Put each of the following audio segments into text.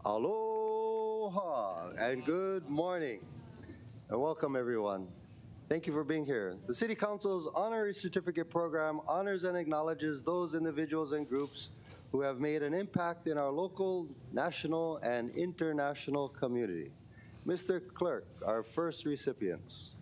Aloha and good morning and welcome everyone. Thank you for being here. The City Council's Honorary Certificate Program honors and acknowledges those individuals and groups who have made an impact in our local, national, and international community. Mr. Clerk, our first recipients.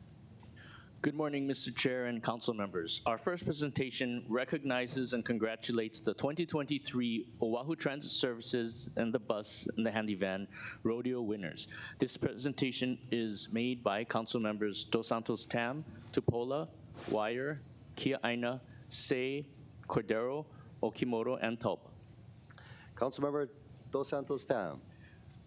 Good morning, Mr. Chair and council members. Our first presentation recognizes and congratulates the 2023 Oahu Transit Services and the Bus and the Handy Van Rodeo winners. This presentation is made by council members Dos Santos Tam, Tupola, Wire, Kia'aina, Sei, Cordero, Okimoto, and Taupa. Councilmember Dos Santos Tam.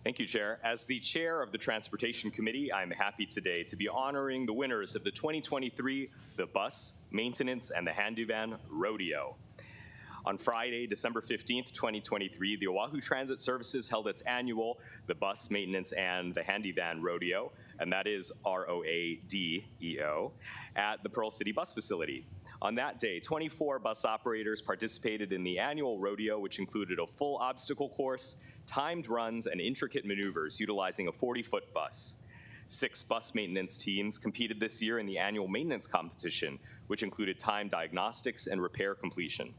Thank you, Chair. As the chair of the Transportation Committee, I'm happy today to be honoring the winners of the 2023 The Bus, Maintenance, and the Handy Van Rodeo. On Friday, December 15th, 2023, the Oahu Transit Services held its annual The Bus, Maintenance, and the Handy Van Rodeo, and that is ROADEO, at the Pearl City Bus Facility. On that day, 24 bus operators participated in the annual rodeo, which included a full obstacle course, timed runs, and intricate maneuvers utilizing a 40-foot bus. 6 bus maintenance teams competed this year in the annual maintenance competition, which included time diagnostics and repair completion.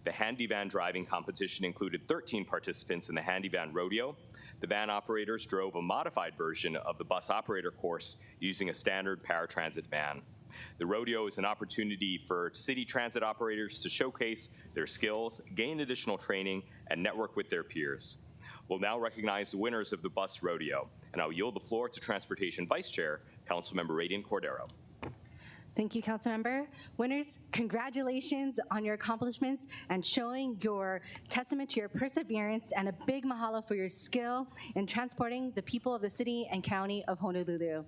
The Handy Van driving competition included 13 participants in the Handy Van Rodeo. The van operators drove a modified version of the bus operator course using a standard paratransit van. The rodeo is an opportunity for city transit operators to showcase their skills, gain additional training, and network with their peers. We'll now recognize the winners of the bus rodeo, and I'll yield the floor to Transportation Vice Chair, Councilmember Radian Cordero. Thank you, Councilmember. Winners, congratulations on your accomplishments and showing your testament to your perseverance, and a big mahalo for your skill in transporting the people of the city and county of Honolulu.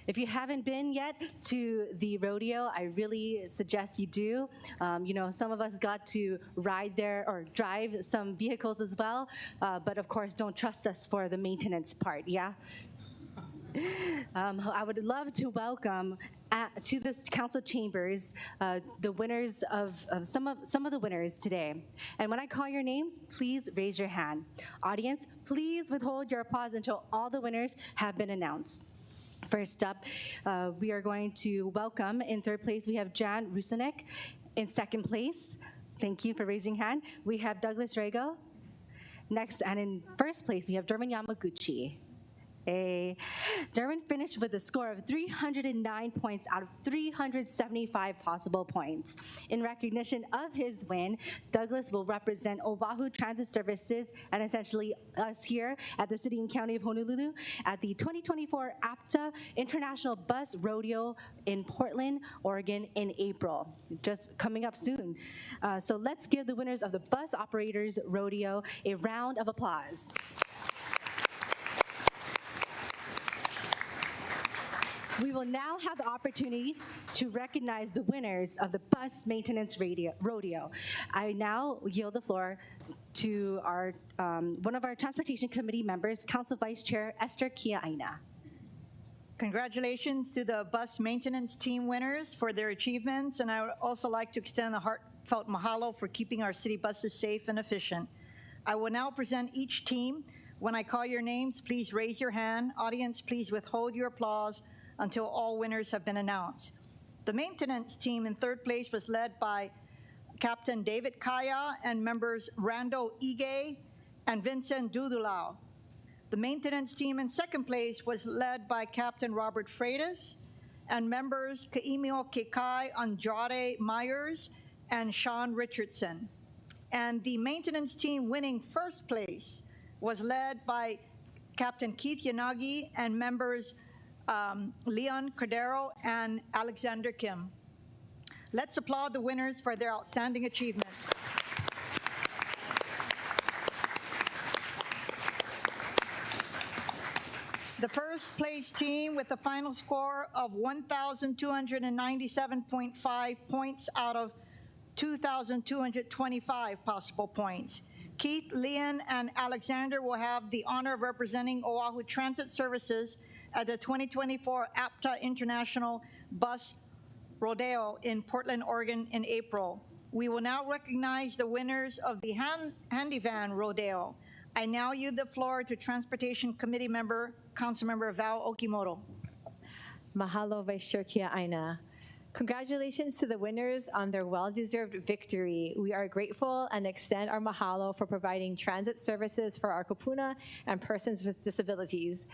If you haven't been yet to the rodeo, I really suggest you do. Some of us got to ride there or drive some vehicles as well, but of course don't trust us for the maintenance part, yeah? I would love to welcome to this council chambers the winners of some of the winners today. And when I call your names, please raise your hand. Audience, please withhold your applause until all the winners have been announced. First up, we are going to welcome, in third place, we have Jan Rusanek. In second place, thank you for raising your hand, we have Douglas Rego. Next, and in first place, we have Derwin Yamaguchi. Derwin finished with a score of 309 points out of 375 possible points. In recognition of his win, Douglas will represent Oahu Transit Services and essentially us here at the City and County of Honolulu at the 2024 APTA International Bus Rodeo in Portland, Oregon in April, just coming up soon. So let's give the winners of the Bus Operators Rodeo a round of applause. We will now have the opportunity to recognize the winners of the Bus Maintenance Rodeo. I now yield the floor to our one of our Transportation Committee members, Council Vice Chair Esther Kia'aina. Congratulations to the bus maintenance team winners for their achievements, and I would also like to extend a heartfelt mahalo for keeping our city buses safe and efficient. I will now present each team. When I call your names, please raise your hand. Audience, please withhold your applause until all winners have been announced. The maintenance team in third place was led by Captain David Kaya and members Rando Ige and Vincent Dudulau. The maintenance team in second place was led by Captain Robert Freitas and members Kaimio Kekai Andrade Myers and Sean Richardson. And the maintenance team winning first place was led by Captain Keith Yanagi and members Leon Cordero and Alexander Kim. Let's applaud the winners for their outstanding achievements. The first place team with a final score of 1,297.5 points out of 2,225 possible points. Keith, Leon, and Alexander will have the honor of representing Oahu Transit Services at the 2024 APTA International Bus Rodeo in Portland, Oregon in April. We will now recognize the winners of the Handy Van Rodeo. I now yield the floor to Transportation Committee member, Councilmember Val Okimoto. Mahalo Vice Chair Kia Aina. Congratulations to the winners on their well-deserved victory. We are grateful and extend our mahalo for providing transit services for our kupuna and persons with disabilities.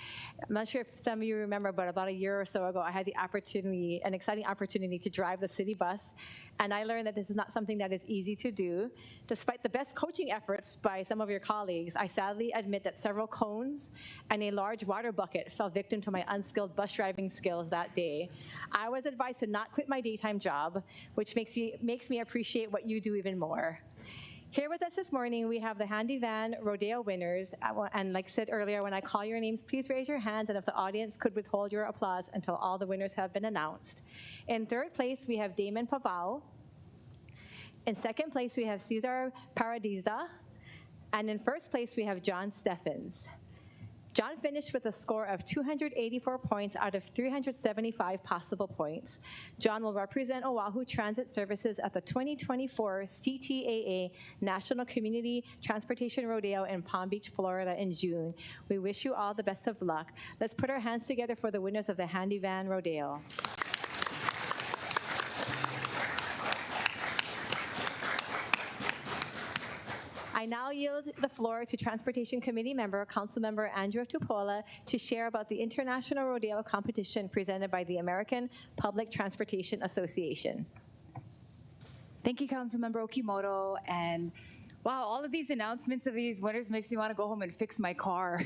I'm not sure if some of you remember, but about a year or so ago, I had the opportunity, an exciting opportunity to drive the city bus, and I learned that this is not something that is easy to do. Despite the best coaching efforts by some of your colleagues, I sadly admit that several cones and a large water bucket fell victim to my unskilled bus driving skills that day. I was advised to not quit my daytime job, which makes me appreciate what you do even more. Here with us this morning, we have the Handy Van Rodeo winners. And like I said earlier, when I call your names, please raise your hands, and if the audience could withhold your applause until all the winners have been announced. In third place, we have Damon Pavao. In second place, we have Cesar Paradisa. And in first place, we have John Steffens. John finished with a score of 284 points out of 375 possible points. John will represent Oahu Transit Services at the 2024 CTAA National Community Transportation Rodeo in Palm Beach, Florida in June. We wish you all the best of luck. Let's put our hands together for the winners of the Handy Van Rodeo. I now yield the floor to Transportation Committee member, Councilmember Andrew Tupola, to share about the International Rodeo Competition presented by the American Public Transportation Association. Thank you, Councilmember Okimoto. And wow, all of these announcements of these winners makes me want to go home and fix my car.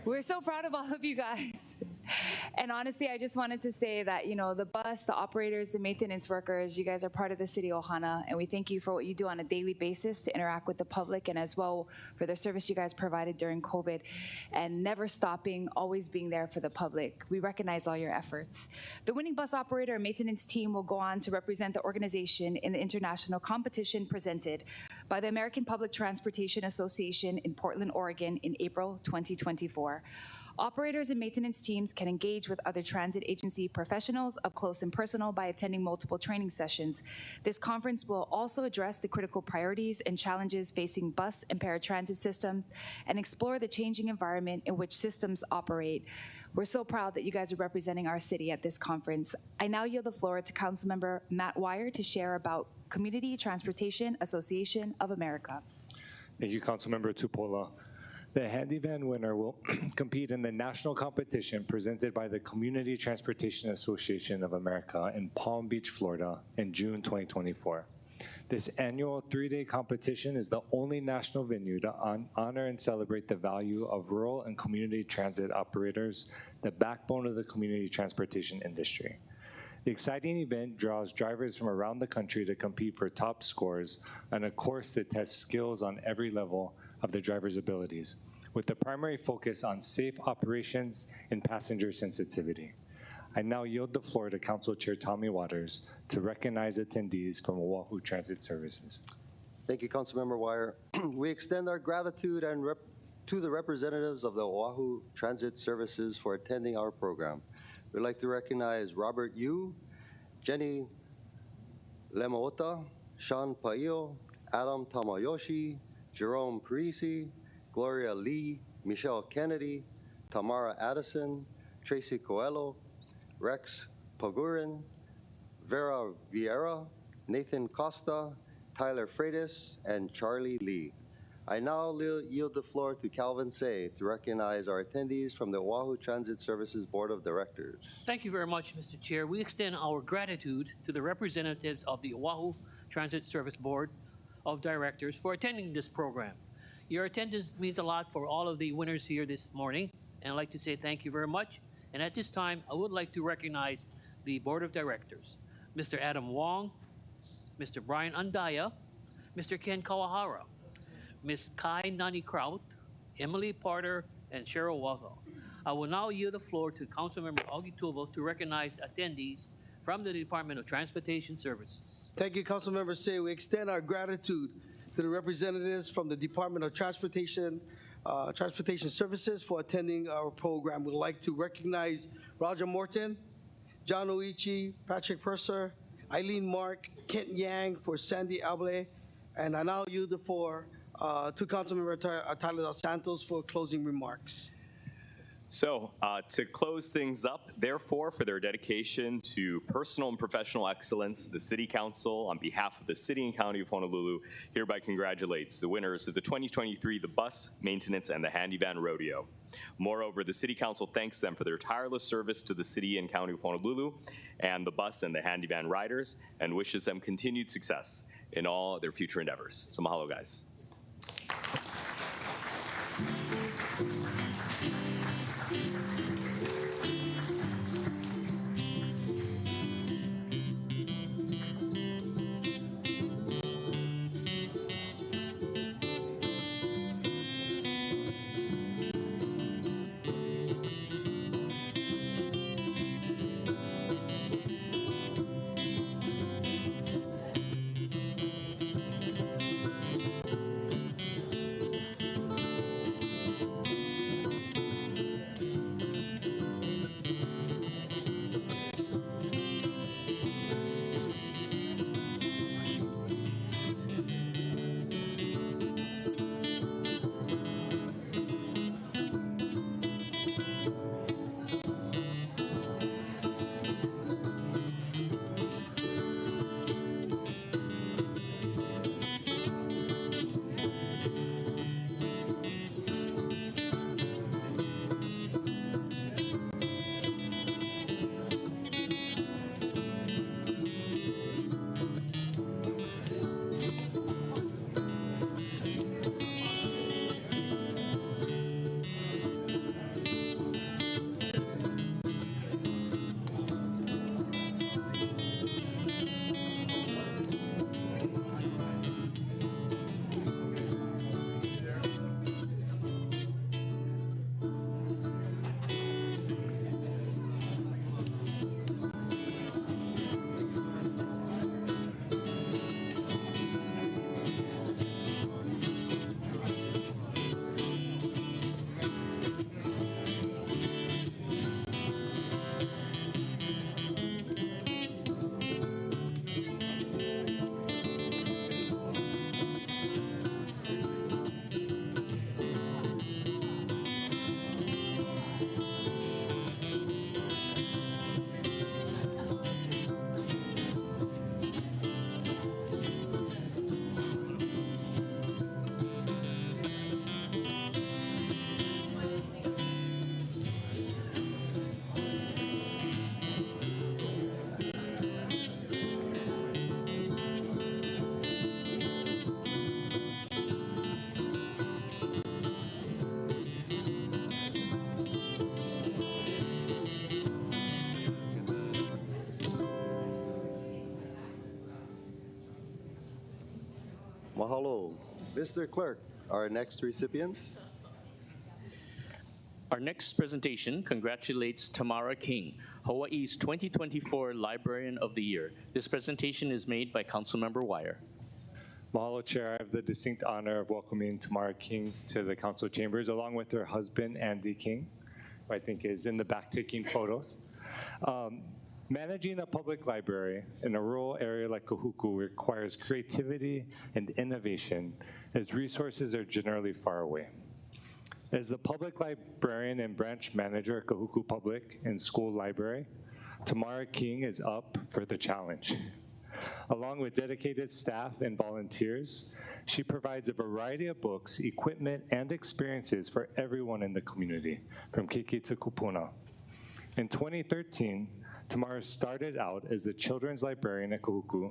We're so proud of all of you guys. And honestly, I just wanted to say that, you know, the bus, the operators, the maintenance workers, you guys are part of the city of Ohana, and we thank you for what you do on a daily basis to interact with the public, and as well for the service you guys provided during COVID, and never stopping, always being there for the public. We recognize all your efforts. The winning bus operator and maintenance team will go on to represent the organization in the international competition presented by the American Public Transportation Association in Portland, Oregon in April 2024. Operators and maintenance teams can engage with other transit agency professionals up close and personal by attending multiple training sessions. This conference will also address the critical priorities and challenges facing bus and paratransit systems and explore the changing environment in which systems operate. We're so proud that you guys are representing our city at this conference. I now yield the floor to Councilmember Matt Wire to share about Community Transportation Association of America. Thank you, Councilmember Tupola. The Handy Van winner will compete in the national competition presented by the Community Transportation Association of America in Palm Beach, Florida in June 2024. This annual 3-day competition is the only national venue to honor and celebrate the value of rural and community transit operators, the backbone of the community transportation industry. The exciting event draws drivers from around the country to compete for top scores on a course that tests skills on every level of the driver's abilities, with the primary focus on safe operations and passenger sensitivity. I now yield the floor to Council Chair Tommy Waters to recognize attendees from Oahu Transit Services. Thank you, Councilmember Wire. We extend our gratitude to the representatives of the Oahu Transit Services for attending our program. We'd like to recognize Robert Yu, Jenny Lemoota, Sean Paio, Adam Tamayoshi, Jerome Parisi, Gloria Lee, Michelle Kennedy, Tamara Addison, Tracy Coelho, Rex Pagurin, Vera Vieira, Nathan Costa, Tyler Freitas, and Charlie Lee. I now yield the floor to Calvin Say to recognize our attendees from the Oahu Transit Services Board of Directors. Thank you very much, Mr. Chair. We extend our gratitude to the representatives of the Oahu Transit Service Board of Directors for attending this program. Your attendance means a lot for all of the winners here this morning, and I'd like to say thank you very much. And at this time, I would like to recognize the Board of Directors, Mr. Adam Wong, Mr. Brian Andaya, Mr. Ken Kawahara, Ms. Kai Nani Kraut, Emily Porter, and Cheryl Waffle. I will now yield the floor to Councilmember Augie Tuvo to recognize attendees from the Department of Transportation Services. Thank you, Councilmember Say. We extend our gratitude to the representatives from the Department of Transportation Services for attending our program. We'd like to recognize Roger Morton, John Oichi, Patrick Purser, Eileen Mark, Kent Yang for Sandy Able, and I now yield the floor to Councilmember Tyler Dos Santos for closing remarks. So, to close things up, therefore, for their dedication to personal and professional excellence, the City Council, on behalf of the City and County of Honolulu, hereby congratulates the winners of the 2023 The Bus, Maintenance, and the Handy Van Rodeo. Moreover, the City Council thanks them for their tireless service to the City and County of Honolulu and the bus and the Handy Van riders, and wishes them continued success in all their future endeavors. So mahalo, guys. Mahalo. Mr. Clerk, our next recipient. Our next presentation congratulates Tamara King, Hawaii's 2024 Librarian of the Year. This presentation is made by Councilmember Wire. Mahalo, Chair. I have the distinct honor of welcoming Tamara King to the council chambers, along with her husband, Andy King, who I think is in the back taking photos. Managing a public library in a rural area like Kahuku requires creativity and innovation, as resources are generally far away. As the public librarian and branch manager at Kahuku Public and School Library, Tamara King is up for the challenge. Along with dedicated staff and volunteers, she provides a variety of books, equipment, and experiences for everyone in the community, from Kiki to Kupuna. In 2013, Tamara started out as the children's librarian at Kahuku.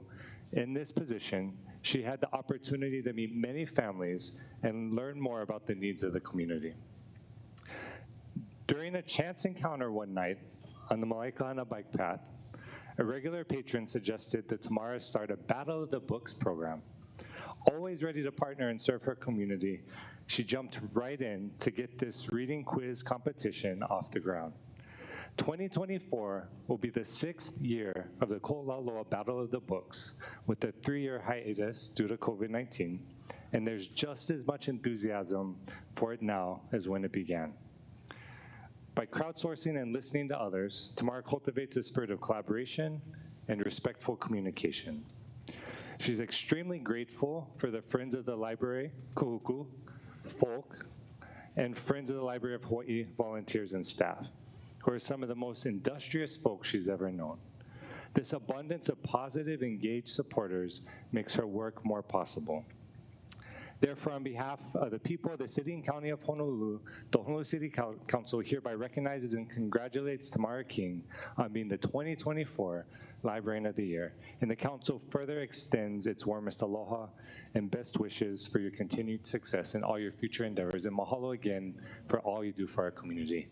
In this position, she had the opportunity to meet many families and learn more about the needs of the community. During a chance encounter one night on the Malaikahana bike path, a regular patron suggested that Tamara start a Battle of the Books program. Always ready to partner and serve her community, she jumped right in to get this reading quiz competition off the ground. 2024 will be the 6th year of the Ko'olauloa Battle of the Books, with a 3-year hiatus due to COVID-19, and there's just as much enthusiasm for it now as when it began. By crowdsourcing and listening to others, Tamara cultivates a spirit of collaboration and respectful communication. She's extremely grateful for the Friends of the Library, Kuhuku, Folk, and Friends of the Library of Hawaii volunteers and staff, who are some of the most industrious folks she's ever known. This abundance of positive, engaged supporters makes her work more possible. Therefore, on behalf of the people of the City and County of Honolulu, the Honolulu City Council hereby recognizes and congratulates Tamara King on being the 2024 Librarian of the Year. And the Council further extends its warmest aloha and best wishes for your continued success in all your future endeavors. And mahalo again for all you do for our community.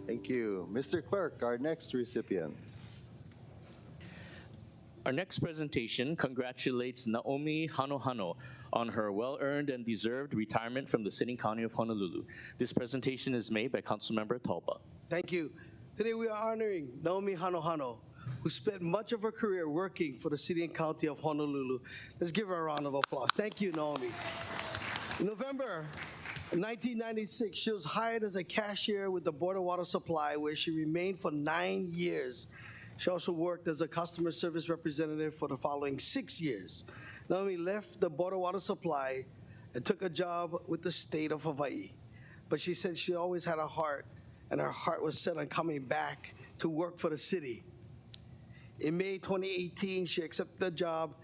Thank you. Mr. Clerk, our next recipient. Our next presentation congratulates Naomi Hanohano on her well-earned and deserved retirement from the City and County of Honolulu. This presentation is made by Councilmember Talba. Thank you. Today we are honoring Naomi Hanohano, who spent much of her career working for the City and County of Honolulu. Let's give her a round of applause. Thank you, Naomi. In November 1996, she was hired as a cashier with the Board of Water Supply, where she remained for 9 years. She also worked as a customer service representative for the following 6 years. Naomi left the Board of Water Supply and took a job with the state of Hawaii. But she said she always had a heart, and her heart was set on coming back to work for the city. In May 2018, she accepted a job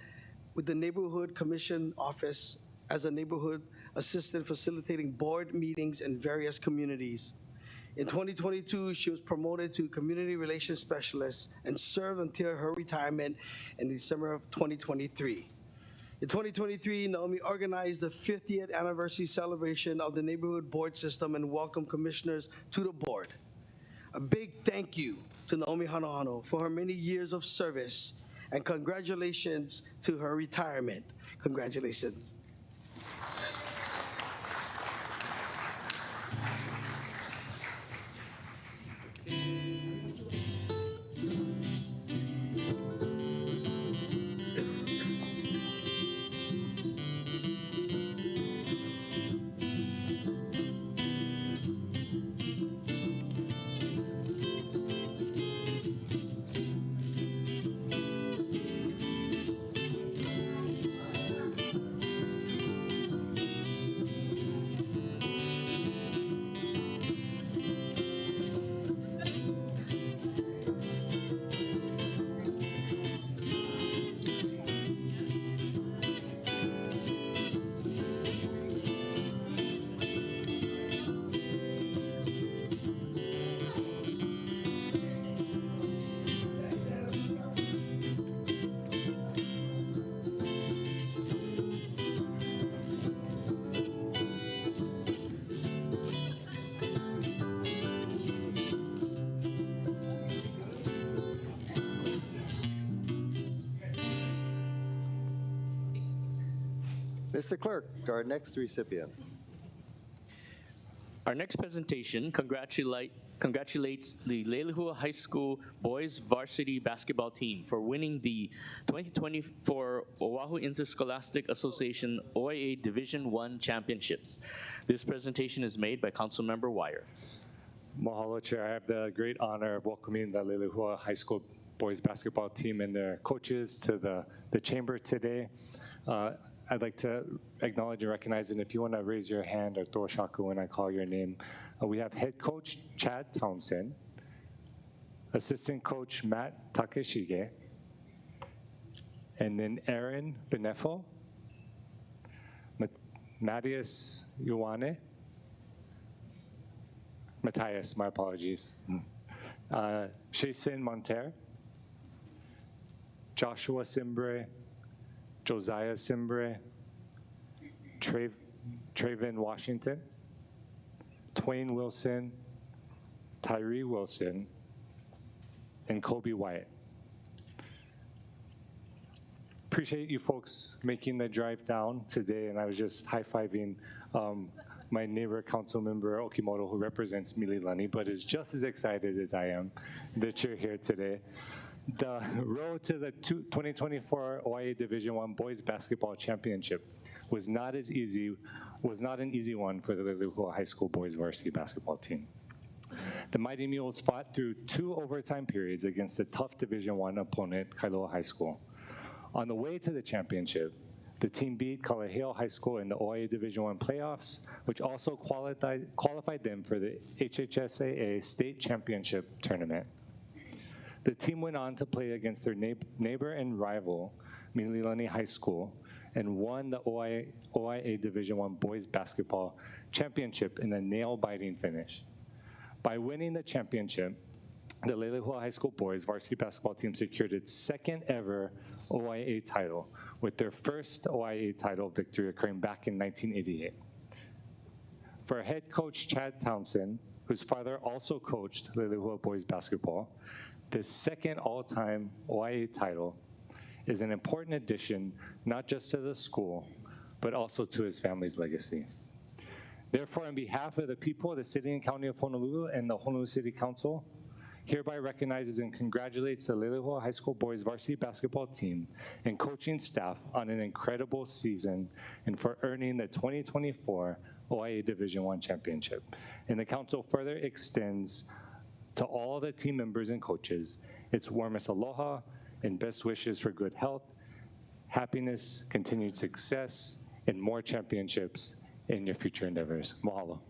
with the Neighborhood Commission Office as a neighborhood assistant facilitating board meetings in various communities. In 2022, she was promoted to Community Relations Specialist and served until her retirement in December of 2023. In 2023, Naomi organized the 50th anniversary celebration of the neighborhood board system and welcomed commissioners to the board. A big thank you to Naomi Hanohano for her many years of service, and congratulations to her retirement. Congratulations. Mr. Clerk, our next recipient. Our next presentation congratulates the Leilehua High School boys varsity basketball team for winning the 2024 Oahu Interscholastic Association OIA Division I Championships. This presentation is made by Councilmember Wire. Mahalo, Chair. I have the great honor of welcoming the Leilehua High School boys basketball team and their coaches to the chamber today. I'd like to acknowledge and recognize, and if you want to raise your hand or throw a shaku when I call your name, we have head coach Chad Townsend, assistant coach Matt Takeshige, and then Aaron Benefo, Matthias Ioane, Matthias, my apologies, Jason Monter, Joshua Simbre, Josiah Simbre, Traven Washington, Twain Wilson, Tyree Wilson, and Kobe Wyatt. Appreciate you folks making the drive down today, and I was just high-fiving my neighbor council member Okimoto, who represents Mililani, but is just as excited as I am that you're here today. The road to the 2024 OIA Division I Boys Basketball Championship was not an easy one for the Lilihua High School boys varsity basketball team. The Mighty Mules fought through 2 overtime periods against a tough Division I opponent, Kailua High School. On the way to the championship, the team beat Kalaheo High School in the OIA Division I playoffs, which also qualified them for the HHSAA State Championship Tournament. The team went on to play against their neighbor and rival, Mililani High School, and won the OIA Division I Boys Basketball Championship in a nail-biting finish. By winning the championship, the Lelehua High School boys varsity basketball team secured its second ever OIA title, with their first OIA title victory occurring back in 1988. For head coach Chad Townsend, whose father also coached Lelehua boys basketball, the second all-time OIA title is an important addition not just to the school, but also to his family's legacy. Therefore, on behalf of the people of the City and County of Honolulu and the Honolulu City Council, hereby recognizes and congratulates the Lelehua High School boys varsity basketball team and coaching staff on an incredible season and for earning the 2024 OIA Division I championship. And the council further extends to all the team members and coaches its warmest aloha and best wishes for good health, happiness, continued success, and more championships in your future endeavors. Mahalo.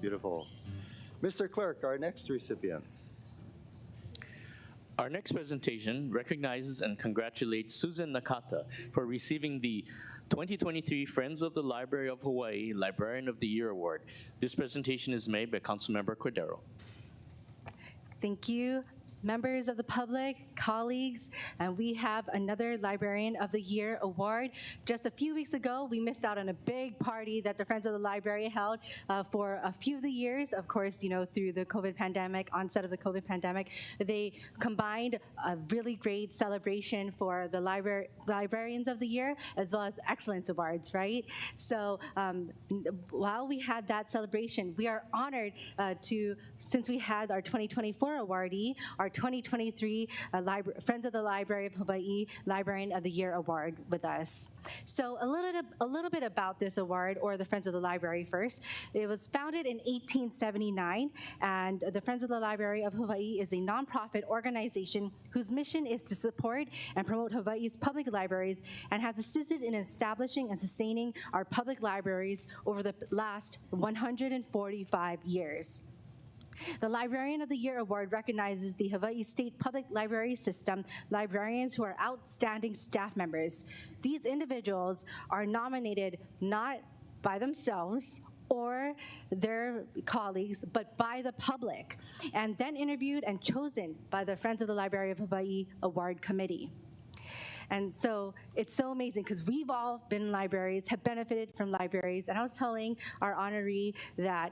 Beautiful. Mr. Clerk, our next recipient. Our next presentation recognizes and congratulates Susan Nakata for receiving the 2023 Friends of the Library of Hawaii Librarian of the Year Award. This presentation is made by Councilmember Cordero. Thank you, members of the public, colleagues, and we have another Librarian of the Year award. Just a few weeks ago, we missed out on a big party that the Friends of the Library held for a few of the years. Of course, you know, through the COVID pandemic, onset of the COVID pandemic, they combined a really great celebration for the Librarians of the Year, as well as Excellence Awards, right? So while we had that celebration, we are honored since we had our 2024 awardee, our 2023 Friends of the Library of Hawaii Librarian of the Year Award with us. So a little bit about this award, or the Friends of the Library first. It was founded in 1879, and the Friends of the Library of Hawaii is a nonprofit organization whose mission is to support and promote Hawaii's public libraries and has assisted in establishing and sustaining our public libraries over the last 145 years. The Librarian of the Year Award recognizes the Hawaii State Public Library System librarians who are outstanding staff members. These individuals are nominated not by themselves or their colleagues, but by the public, and then interviewed and chosen by the Friends of the Library of Hawaii Award Committee. And so it's so amazing because we've all been in libraries, have benefited from libraries. And I was telling our honoree that,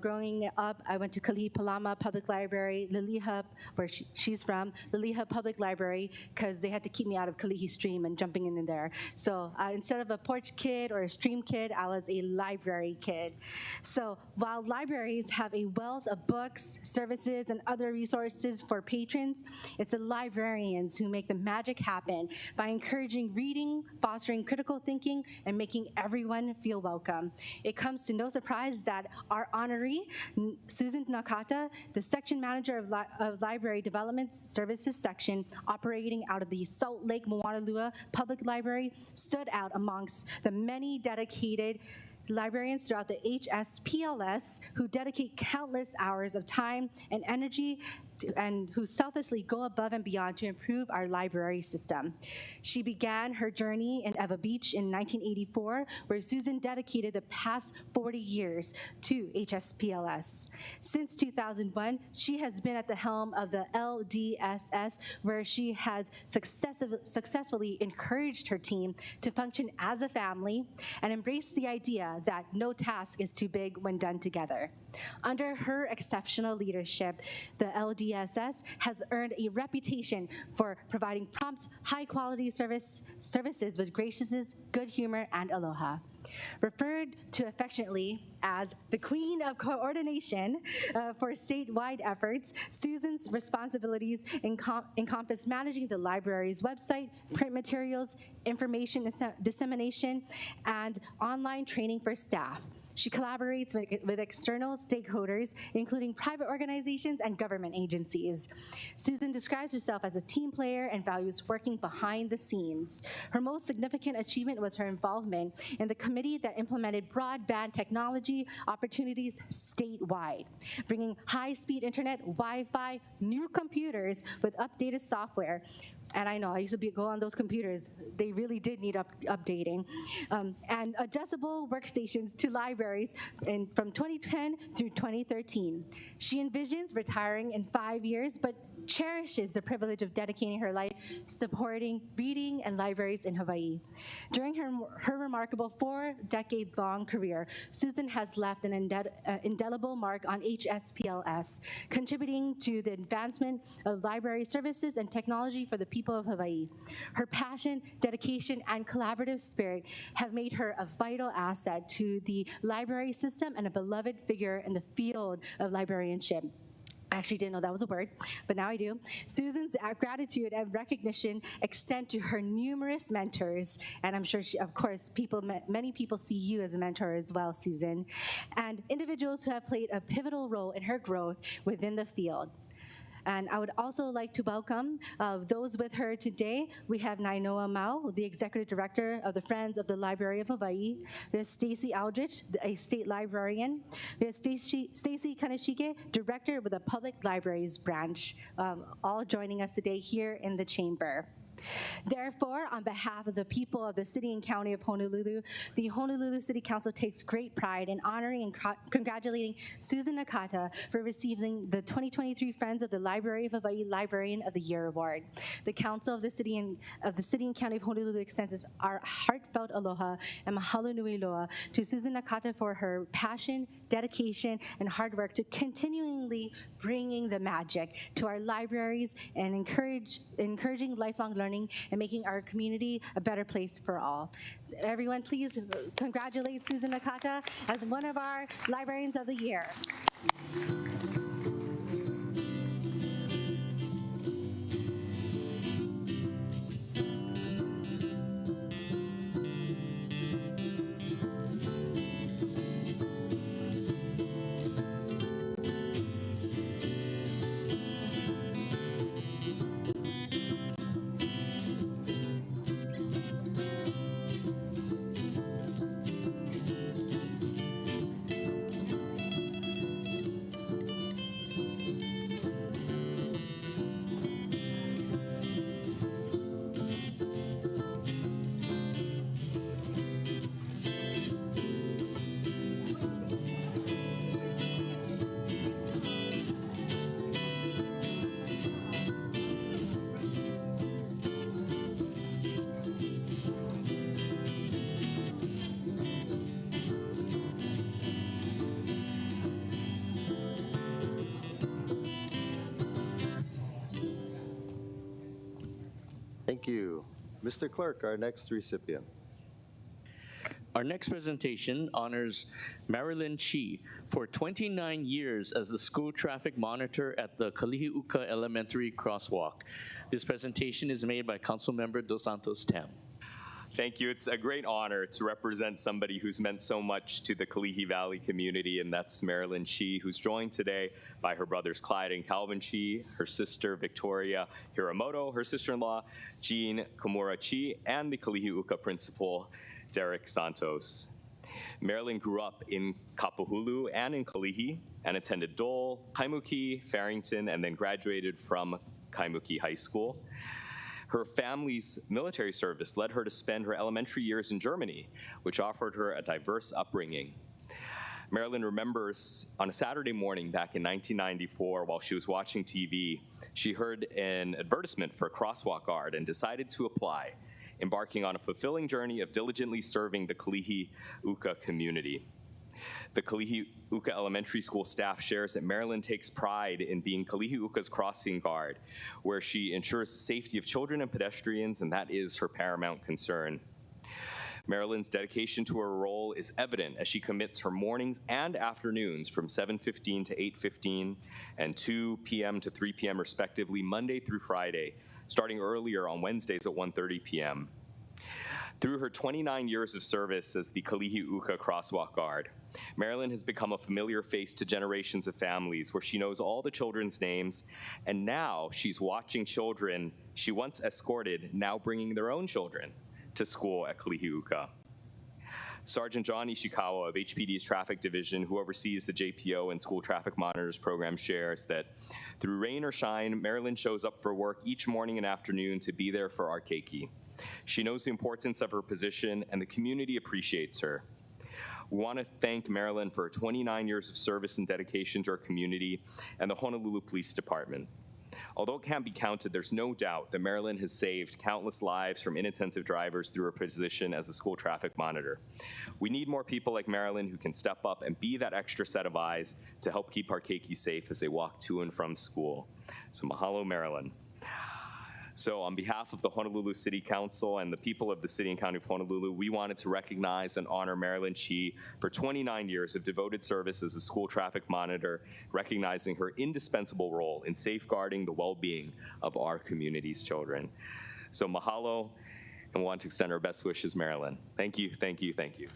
growing up, I went to Kalihi Public Library, Liliha, where she's from, Liliha Public Library, because they had to keep me out of Kalihi Stream and jumping in there. So instead of a porch kid or a stream kid, I was a library kid. So while libraries have a wealth of books, services, and other resources for patrons, it's the librarians who make the magic happen by encouraging reading, fostering critical thinking, and making everyone feel welcome. It comes to no surprise that our honoree, Susan Nakata, the section manager of Library Development Services section operating out of the Salt Lake Moanalua Public Library, stood out amongst the many dedicated librarians throughout the HSPLS who dedicate countless hours of time and energy and who selflessly go above and beyond to improve our library system. She began her journey in Eva Beach in 1984, where Susan dedicated the past 40 years to HSPLS. Since 2001, she has been at the helm of the LDSS, where she has successfully encouraged her team to function as a family and embrace the idea that no task is too big when done together. Under her exceptional leadership, the LDSS has earned a reputation for providing prompt, high-quality services with graciousness, good humor, and aloha. Referred to affectionately as the Queen of Coordination for statewide efforts, Susan's responsibilities encompass managing the library's website, print materials, information dissemination, and online training for staff. She collaborates with external stakeholders, including private organizations and government agencies. Susan describes herself as a team player and values working behind the scenes. Her most significant achievement was her involvement in the committee that implemented broadband technology opportunities statewide, bringing high-speed internet, Wi-Fi, new computers with updated software. And I know, I used to go on those computers. They really did need updating. And adjustable workstations to libraries from 2010 through 2013. She envisions retiring in 5 years, but cherishes the privilege of dedicating her life supporting reading and libraries in Hawaii. During her remarkable 4-decade-long career, Susan has left an indelible mark on HSPLS, contributing to the advancement of library services and technology for the people of Hawaii. Her passion, dedication, and collaborative spirit have made her a vital asset to the library system and a beloved figure in the field of librarianship. I actually didn't know that was a word, but now I do. Susan's gratitude and recognition extend to her numerous mentors, and I'm sure, of course, many people see you as a mentor as well, Susan, and individuals who have played a pivotal role in her growth within the field. And I would also like to welcome those with her today. We have Nainoa Mao, the Executive Director of the Friends of the Library of Hawaii. We have Stacy Aldrich, a state librarian. We have Stacy Kaneshike, Director with the Public Libraries Branch, all joining us today here in the chamber. Therefore, on behalf of the people of the City and County of Honolulu, the Honolulu City Council takes great pride in honoring and congratulating Susan Nakata for receiving the 2023 Friends of the Library of Hawaii Librarian of the Year Award. The Council of the City and County of Honolulu extends our heartfelt aloha and mahalo nui loa to Susan Nakata for her passion, dedication, and hard work to continually bringing the magic to our libraries and encouraging lifelong learning and making our community a better place for all. Everyone, please congratulate Susan Nakata as one of our Librarians of the Year. Thank you. Mr. Clerk, our next recipient. Our next presentation honors Marilyn Chi for 29 years as the school traffic monitor at the Kalihiuka Elementary Crosswalk. This presentation is made by Councilmember Dos Santos Tam. Thank you. It's a great honor to represent somebody who's meant so much to the Kalihi Valley community, and that's Marilyn Chi, who's joined today by her brothers Clyde and Calvin Chi, her sister Victoria Hiramoto, her sister-in-law Jean Komura Chi, and the Kalihiuka principal, Derek Santos. Marilyn grew up in Kapahulu and in Kalihi and attended Dole, Kaimuki, Farrington, and then graduated from Kaimuki High School. Her family's military service led her to spend her elementary years in Germany, which offered her a diverse upbringing. Marilyn remembers on a Saturday morning back in 1994, while she was watching TV, she heard an advertisement for a crosswalk guard and decided to apply, embarking on a fulfilling journey of diligently serving the Kalihiuka community. The Kalihiuka Elementary School staff shares that Marilyn takes pride in being Kalihiuka's crossing guard, where she ensures the safety of children and pedestrians, and that is her paramount concern. Marilyn's dedication to her role is evident as she commits her mornings and afternoons from 7:15 to 8:15 and 2 p.m. to 3 p.m. respectively, Monday through Friday, starting earlier on Wednesdays at 1:30 p.m. Through her 29 years of service as the Kalihiuka Crosswalk Guard, Marilyn has become a familiar face to generations of families where she knows all the children's names, and now she's watching children she once escorted now bringing their own children to school at Kalihiuka. Sergeant John Ishikawa of HPD's Traffic Division, who oversees the JPO and School Traffic Monitors program, shares that through rain or shine, Marilyn shows up for work each morning and afternoon to be there for our keiki. She knows the importance of her position, and the community appreciates her. We want to thank Marilyn for her 29 years of service and dedication to our community and the Honolulu Police Department. Although it can't be counted, there's no doubt that Marilyn has saved countless lives from inattentive drivers through her position as a school traffic monitor. We need more people like Marilyn who can step up and be that extra set of eyes to help keep our keiki safe as they walk to and from school. So mahalo, Marilyn. So on behalf of the Honolulu City Council and the people of the City and County of Honolulu, we wanted to recognize and honor Marilyn Chi for 29 years of devoted service as a school traffic monitor, recognizing her indispensable role in safeguarding the well-being of our community's children. So mahalo, and we want to extend our best wishes, Marilyn. Thank you, thank you, thank you.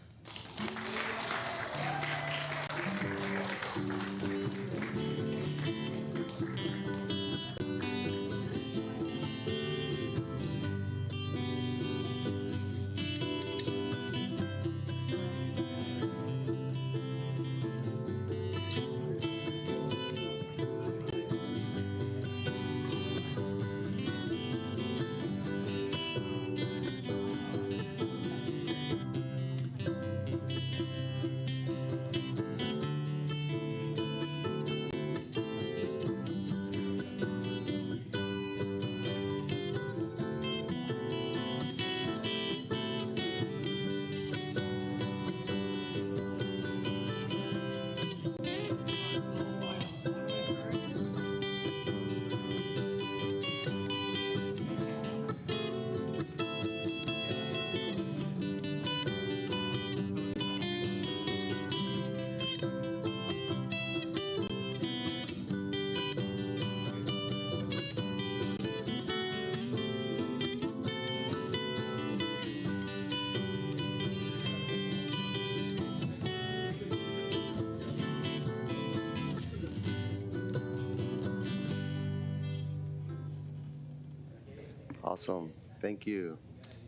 Awesome. Thank you.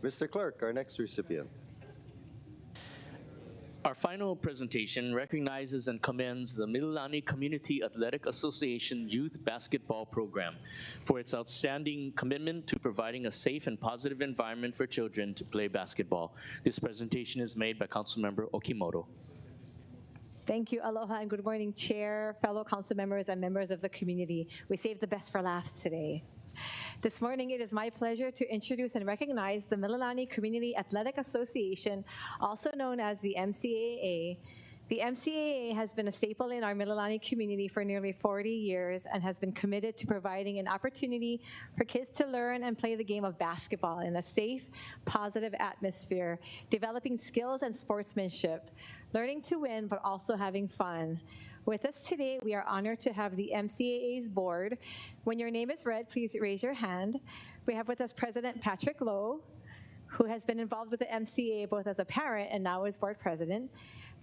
Mr. Clerk, our next recipient. Our final presentation recognizes and commends the Mililani Community Athletic Association Youth Basketball Program for its outstanding commitment to providing a safe and positive environment for children to play basketball. This presentation is made by Councilmember Okimoto. Thank you, aloha, and good morning, Chair, fellow council members, and members of the community. We saved the best for last today. This morning, it is my pleasure to introduce and recognize the Mililani Community Athletic Association, also known as the MCAA, The MCAA has been a staple in our Mililani community for nearly 40 years and has been committed to providing an opportunity for kids to learn and play the game of basketball in a safe, positive atmosphere, developing skills and sportsmanship, learning to win, but also having fun. With us today, we are honored to have the MCAA's board. When your name is read, please raise your hand. We have with us President Patrick Lowe, who has been involved with the MCAA both as a parent and now as board president,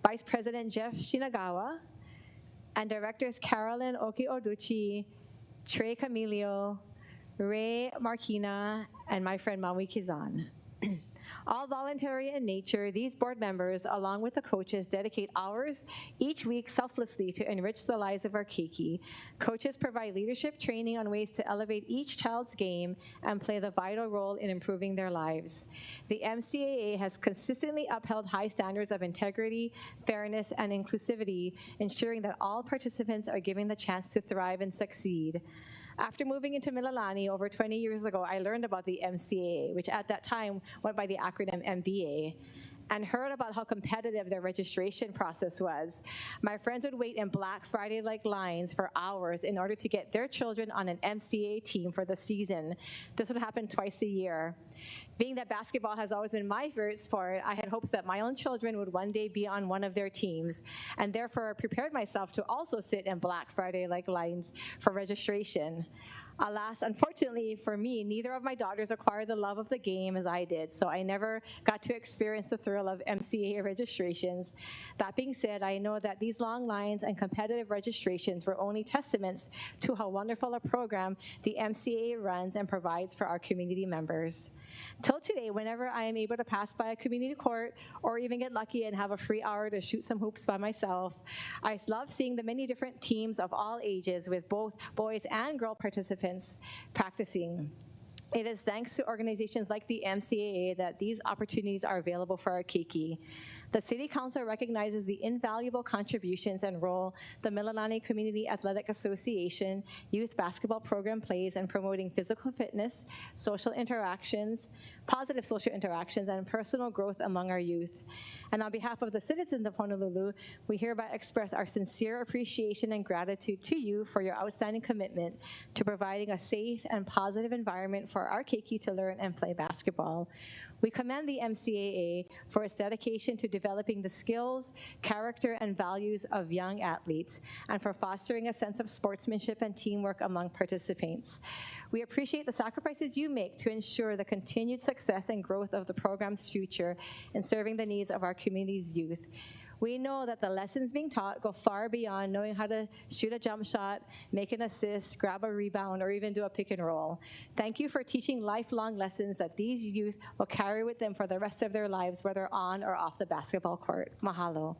Vice President Jeff Shinagawa, and Directors Carolyn Oki-Oduchi, Trey Camilio, Ray Marquina, and my friend Maui Kizan. All voluntary in nature, these board members, along with the coaches, dedicate hours each week selflessly to enrich the lives of our keiki. Coaches provide leadership training on ways to elevate each child's game and play the vital role in improving their lives. The MCAA has consistently upheld high standards of integrity, fairness, and inclusivity, ensuring that all participants are given the chance to thrive and succeed. After moving into Mililani over 20 years ago, I learned about the MCAA, which at that time went by the acronym MBA, and heard about how competitive their registration process was. My friends would wait in Black Friday-like lines for hours in order to get their children on an MCAA team for the season. This would happen twice a year. Being that basketball has always been my favorite sport, I had hopes that my own children would one day be on one of their teams, and therefore prepared myself to also sit in Black Friday-like lines for registration. Alas, unfortunately for me, neither of my daughters acquired the love of the game as I did, so I never got to experience the thrill of MCAA registrations. That being said, I know that these long lines and competitive registrations were only testaments to how wonderful a program the MCAA runs and provides for our community members. Till today, whenever I am able to pass by a community court or even get lucky and have a free hour to shoot some hoops by myself, I love seeing the many different teams of all ages with both boys and girl participants practicing. It is thanks to organizations like the MCAA that these opportunities are available for our keiki. The City Council recognizes the invaluable contributions and role the Mililani Community Athletic Association youth basketball program plays in promoting physical fitness, social interactions, positive social interactions, and personal growth among our youth. And on behalf of the citizens of Honolulu, we hereby express our sincere appreciation and gratitude to you for your outstanding commitment to providing a safe and positive environment for our keiki to learn and play basketball. We commend the MCAA for its dedication to developing the skills, character, and values of young athletes, and for fostering a sense of sportsmanship and teamwork among participants. We appreciate the sacrifices you make to ensure the continued success and growth of the program's future in serving the needs of our community's youth. We know that the lessons being taught go far beyond knowing how to shoot a jump shot, make an assist, grab a rebound, or even do a pick and roll. Thank you for teaching lifelong lessons that these youth will carry with them for the rest of their lives, whether on or off the basketball court. Mahalo.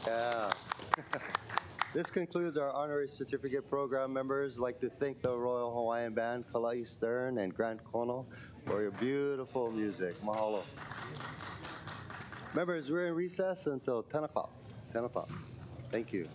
Yeah. This concludes our Honorary Certificate Program members. I'd like to thank the Royal Hawaiian Band, Kalai Stern and Grant Kono, for your beautiful music. Mahalo. Members, we're in recess until 10 o'clock. 10 o'clock. Thank you.